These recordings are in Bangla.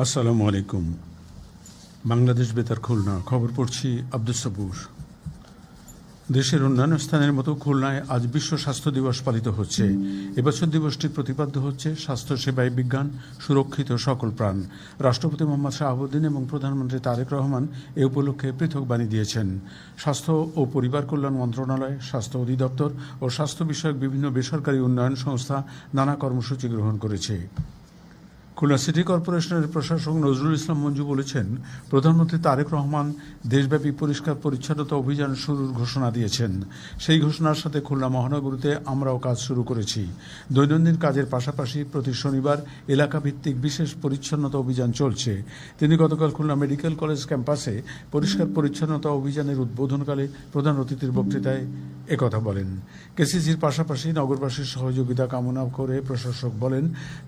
আসসালামু আলাইকুম। বাংলাদেশ বেতার খুলনা, খবর পড়ছি আব্দুস সবুর। দেশের অন্যান্য স্থানের মতো খুলনায় আজ বিশ্ব স্বাস্থ্য দিবস পালিত হচ্ছে। এবছর দিবসটির প্রতিপাদ্য হচ্ছে স্বাস্থ্যসেবায় বিজ্ঞান, সুরক্ষিত সকল প্রাণ। রাষ্ট্রপতি মোহাম্মদ শাহাবুদ্দিন এবং প্রধানমন্ত্রী তারেক রহমান এ উপলক্ষে পৃথক বাণী দিয়েছেন। স্বাস্থ্য ও পরিবার কল্যাণ মন্ত্রণালয়, স্বাস্থ্য অধিদপ্তর ও স্বাস্থ্য বিষয়ক বিভিন্ন বেসরকারি উন্নয়ন সংস্থা নানা কর্মসূচি গ্রহণ করেছে। খুলনা সিটি কর্পোরেশনের প্রশাসক নজরুল ইসলাম মঞ্জু বলেছেন, প্রধানমন্ত্রী তারেক রহমান দেশব্যাপী পরিষ্কার পরিচ্ছন্নতা অভিযান শুরুর ঘোষণা দিয়েছেন। সেই ঘোষণার সাথে খুলনা মহানগরীতে আমরাও কাজ শুরু করেছি। দৈনন্দিন কাজের পাশাপাশি প্রতি শনিবার এলাকাভিত্তিক বিশেষ পরিচ্ছন্নতা অভিযান চলছে। তিনি গতকাল খুলনা মেডিকেল কলেজ ক্যাম্পাসে পরিষ্কার পরিচ্ছন্নতা অভিযানের উদ্বোধনকালে প্রধান অতিথির বক্তৃতায় একথা বলেন। কেসিসির পাশাপাশি নগরবাসীর সহযোগিতা কামনা করে প্রশাসক বলেন,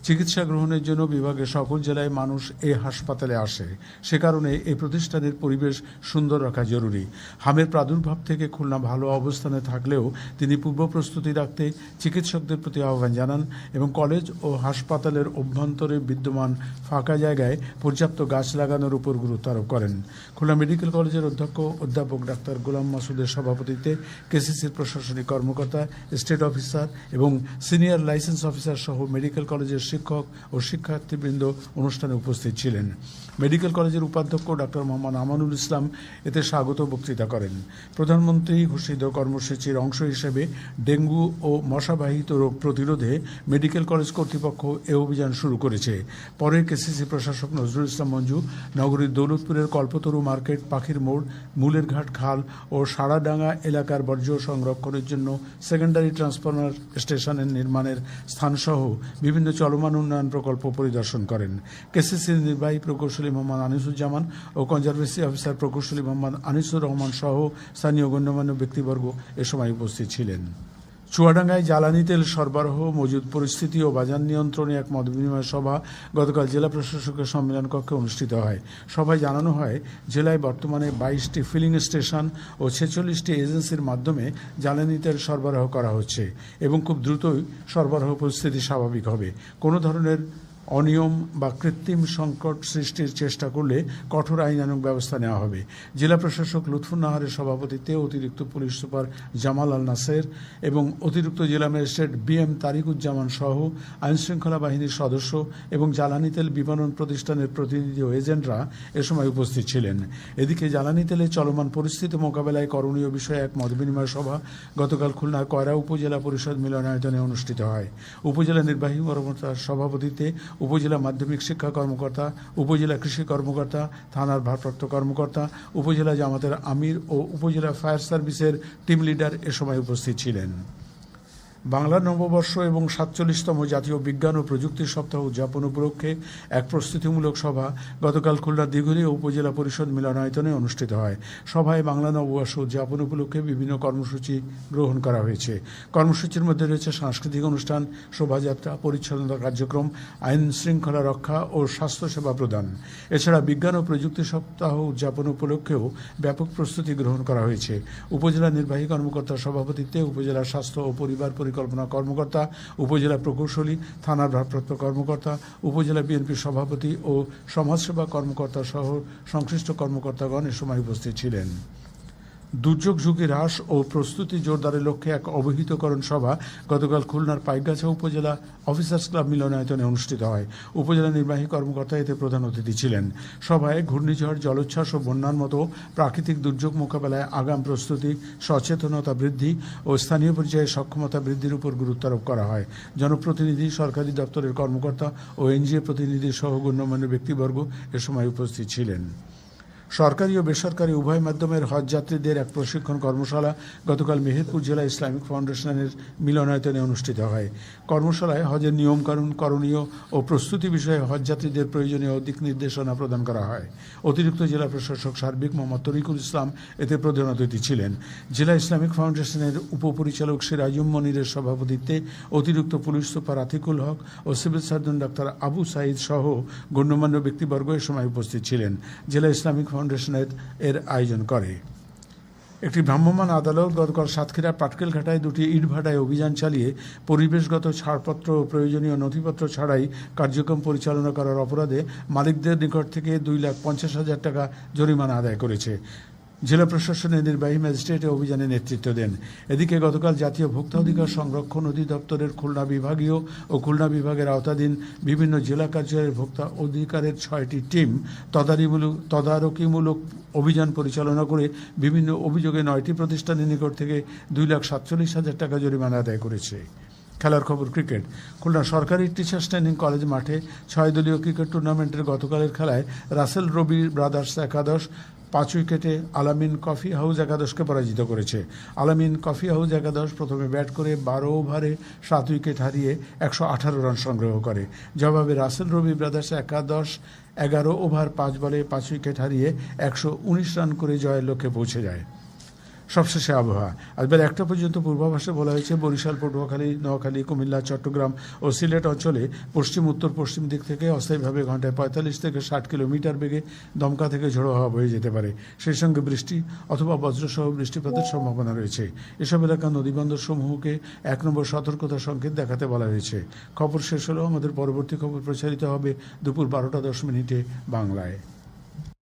চিকিৎসা গ্রহণের জন্য বিভাগের সকল জেলায় মানুষ এই হাসপাতালে আসে। সে কারণে এই প্রতিষ্ঠানের পরিবেশ সুন্দর রাখা জরুরি। হামের প্রাদুর্ভাব থেকে খুলনা ভালো অবস্থানে থাকলেও তিনি পূর্ব প্রস্তুতি রাখতে চিকিৎসকদের প্রতি আহ্বান জানান এবং কলেজ ও হাসপাতালের অভ্যন্তরে বিদ্যমান ফাঁকা জায়গায় পর্যাপ্ত গাছ লাগানোর উপর গুরুত্ব আরোপ করেন। খুলনা মেডিকেল কলেজের অধ্যাপক ডাক্তার গোলাম মাসুদের সভাপতিত্বে কেসিসির প্রশাসনিক কর্মকর্তা, স্টেট অফিসার এবং সিনিয়র লাইসেন্স অফিসার সহ মেডিকেল কলেজের শিক্ষক ও শিক্ষার্থীবৃন্দ অনুষ্ঠানে উপস্থিত ছিলেন। মেডিকেল কলেজের উপাধ্যক্ষ ডাক্তার মোহাম্মদ আমানুল ইসলাম এতে স্বাগত বক্তৃতা করেন। প্রধানমন্ত্রী ঘোষিত কর্মসূচির অংশ হিসেবে ডেঙ্গু ও মশাবাহিত রোগ প্রতিরোধে মেডিকেল কলেজ কর্তৃপক্ষ এ অভিযান শুরু করেছে। পরে কেসিসি প্রশাসক নজরুল ইসলাম মঞ্জু নগরীর দৌলতপুরের কল্পতরু মার্কেট, পাখির মোড়, মূলের ঘাট খাল ও সাড়াডাঙ্গা এলাকার বর্জ্য সংরক্ষণের জন্য সেকেন্ডারি ট্রান্সফরমার স্টেশনের নির্মাণের স্থানসহ বিভিন্ন চলমান উন্নয়ন প্রকল্প পরিদর্শন করেন। কেসিসির নির্বাহী প্রকৌশলী মোহাম্মদ আনিসুজ্জামান ও কনজারভেন্সি অফিসার প্রকৌশলী মোহাম্মদ আনিসুর রহমান সহ স্থানীয় গণ্যমান্য ব্যক্তিবর্গ এ সময় উপস্থিত ছিলেন। চুয়াডাঙ্গায় জ্বালানি তেল সরবরাহ, মজুদ পরিস্থিতি ও বাজার নিয়ন্ত্রণে এক মতবিনিময় সভা গতকাল জেলা প্রশাসকের সম্মেলন কক্ষে অনুষ্ঠিত হয়। সভায় জানানো হয়, জেলায় বর্তমানে 22টি ফিলিং স্টেশন ও 46টি এজেন্সির মাধ্যমে জ্বালানি তেল সরবরাহ করা হচ্ছে এবং খুব দ্রুতই সরবরাহ পরিস্থিতি স্বাভাবিক হবে। কোনো ধরনের অনিয়ম বা কৃত্রিম সংকট সৃষ্টির চেষ্টা করলে কঠোর আইনানুগ ব্যবস্থা নেওয়া হবে। জেলা প্রশাসক লুৎফুন নাহারের সভাপতিত্বে অতিরিক্ত পুলিশ সুপার জামাল আল নাসের এবং অতিরিক্ত জেলা ম্যাজিস্ট্রেট BM তারিকুজ্জামান সহ আইনশৃঙ্খলা বাহিনীর সদস্য এবং জ্বালানি তেল বিপণন প্রতিষ্ঠানের প্রতিনিধি ও এজেন্টরা এ সময় উপস্থিত ছিলেন। এদিকে জ্বালানি তেলের চলমান পরিস্থিতি মোকাবেলায় করণীয় বিষয়ে এক মতবিনিময় সভা গতকাল খুলনার কয়রা উপজেলা পরিষদ মিলনায়তনে অনুষ্ঠিত হয়। উপজেলা নির্বাহী কর্মকর্তার সভাপতিত্বে উপজেলা মাধ্যমিক শিক্ষা কর্মকর্তা, উপজেলা কৃষি কর্মকর্তা, থানার ভারপ্রাপ্ত কর্মকর্তা, উপজেলা জামাতের আমির ও উপজেলা ফায়ার সার্ভিসের টিম লিডার এ সময় উপস্থিত ছিলেন। বাংলা নববর্ষ এবং 47তম জাতীয় বিজ্ঞান ও প্রযুক্তি সপ্তাহ উদযাপন উপলক্ষে এক প্রস্তুতিমূলক সভা গতকাল খুলনার দিঘুলিয়া উপজেলা পরিষদ মিলনায়তনে অনুষ্ঠিত হয়। সভায় বাংলা নববর্ষ উদযাপন উপলক্ষে বিভিন্ন কর্মসূচি গ্রহণ করা হয়েছে। কর্মসূচির মধ্যে রয়েছে সাংস্কৃতিক অনুষ্ঠান, শোভাযাত্রা, পরিচ্ছন্নতা কার্যক্রম, আইন শৃঙ্খলা রক্ষা ও স্বাস্থ্যসেবা প্রদান। এছাড়া বিজ্ঞান ও প্রযুক্তি সপ্তাহ উদযাপন উপলক্ষেও ব্যাপক প্রস্তুতি গ্রহণ করা হয়েছে। উপজেলা নির্বাহী কর্মকর্তার সভাপতিত্বে উপজেলা স্বাস্থ্য ও পরিবার পরিকল্পনা কর্মকর্তা, উপজেলা প্রকৌশলী, থানার ভারপ্রাপ্ত কর্মকর্তা, উপজেলা বিএনপির সভাপতি ও সমাজসেবা কর্মকর্তা সহ সংশ্লিষ্ট কর্মকর্তাগণ এ সময় উপস্থিত ছিলেন। দুর্যোগ ঝুঁকি হ্রাস ও প্রস্তুতি জোরদারের লক্ষ্যে এক অবহিতকরণ সভা গতকাল খুলনার পাইকগাছা উপজেলা অফিসার্স ক্লাব মিলনায়তনে অনুষ্ঠিত হয়। উপজেলা নির্বাহী কর্মকর্তা এতে প্রধান অতিথি ছিলেন। সভায় ঘূর্ণিঝড়, জলোচ্ছ্বাস ও বন্যার মতো প্রাকৃতিক দুর্যোগ মোকাবেলায় আগাম প্রস্তুতি, সচেতনতা বৃদ্ধি ও স্থানীয় পর্যায়ে সক্ষমতা বৃদ্ধির উপর গুরুত্ব আরোপ করা হয়। জনপ্রতিনিধি, সরকারি দপ্তরের কর্মকর্তা ও NGO প্রতিনিধি সহ গণ্যমান্য ব্যক্তিবর্গ এ সময় উপস্থিত ছিলেন। সরকারি ও বেসরকারি উভয় মাধ্যমের হজ যাত্রীদের এক প্রশিক্ষণ কর্মশালা গতকাল মেহেরপুর জেলা ইসলামিক ফাউন্ডেশনের মিলনায়তনে অনুষ্ঠিত হয়। কর্মশালায় হজের নিয়মকানুন, করণীয় ও প্রস্তুতি বিষয়ে হজ যাত্রীদের প্রয়োজনীয় দিক নির্দেশনা প্রদান করা হয়। অতিরিক্ত জেলা প্রশাসক সার্বিক মোহাম্মদ তরিকুল ইসলাম এতে প্রধান অতিথি ছিলেন। জেলা ইসলামিক ফাউন্ডেশনের উপপরিচালক সিরাজুম মনিরের সভাপতিত্বে অতিরিক্ত পুলিশ সুপার আতিকুল হক ও civil surgeon doctor Abu Saeed সহ গণ্যমান্য ব্যক্তিবর্গ এ সময় উপস্থিত ছিলেন। জেলা ইসলামিক ফাউন্ডেশনের এর আয়োজন করে। একটি ভ্রাম্যমাণ আদালত গতকাল সাতক্ষীরার পাটকেলঘাটায় দুটি ইটভাটায় অভিযান চালিয়ে পরিবেশগত ছাড়পত্র ও প্রয়োজনীয় নথিপত্র ছাড়াই কার্যক্রম পরিচালনা করার অপরাধে মালিকদের নিকট থেকে 2,50,000 টাকা জরিমানা আদায় করেছে। জেলা প্রশাসনের নির্বাহী ম্যাজিস্ট্রেট অভিযানে নেতৃত্ব দেন। এদিকে গতকাল জাতীয় ভোক্তা অধিকার সংরক্ষণ অধিদপ্তরের খুলনা বিভাগীয় ও খুলনা বিভাগের আওতাধীন বিভিন্ন জেলা কার্যালয়ের ভোক্তা অধিকারের 6টি টিম তদারকিমূলক অভিযান পরিচালনা করে বিভিন্ন অভিযোগে 9টি প্রতিষ্ঠানের নিকট থেকে 2,47,000 টাকা জরিমানা আদায় করেছে। খেলার খবর ক্রিকেট। খুলনা সরকারি টিচার্স ট্রেনিং কলেজ মাঠে 6 দলীয় ক্রিকেট টুর্নামেন্টের গতকালের খেলায় রাসেল রবি ব্রাদার্স একাদশ 5 উইকেটে আলামিন কফি হাউস একাদশকে পরাজিত করেছে। আলামিন কফি হাউস একাদশ প্রথমে ব্যাট করে 12 ওভারে 7 উইকেট হারিয়ে 118 রান সংগ্রহ করে। জবাবে রাসেল রবি ব্রাদার্স একাদশ 11 ওভার 5 বলে 5 উইকেট হারিয়ে 119 রান করে জয়ের লক্ষ্যে পৌঁছে যায়। সবশেষে আবহাওয়া। আজ বেলা 1টা পর্যন্ত পূর্বাভাসে বলা হয়েছে বরিশাল, পটুয়াখালী, নোয়াখালী, কুমিল্লা, চট্টগ্রাম ও সিলেট অঞ্চলে পশ্চিম উত্তর পশ্চিম দিক থেকে অস্থায়ীভাবে ঘন্টায় 45 থেকে 60 কিলোমিটার বেগে দমকা থেকে ঝোড়ো হাওয়া বয়ে যেতে পারে। সেই সঙ্গে বৃষ্টি অথবা বজ্রসহ বৃষ্টিপাতের সম্ভাবনা রয়েছে। এসব এলাকা নদীবন্দর সমূহকে 1 নম্বর সতর্কতা সংকেত দেখাতে বলা হয়েছে। খবর শেষ হলো। আমাদের পরবর্তী খবর প্রচারিত হবে দুপুর 12টা 10 মিনিটে বাংলায়।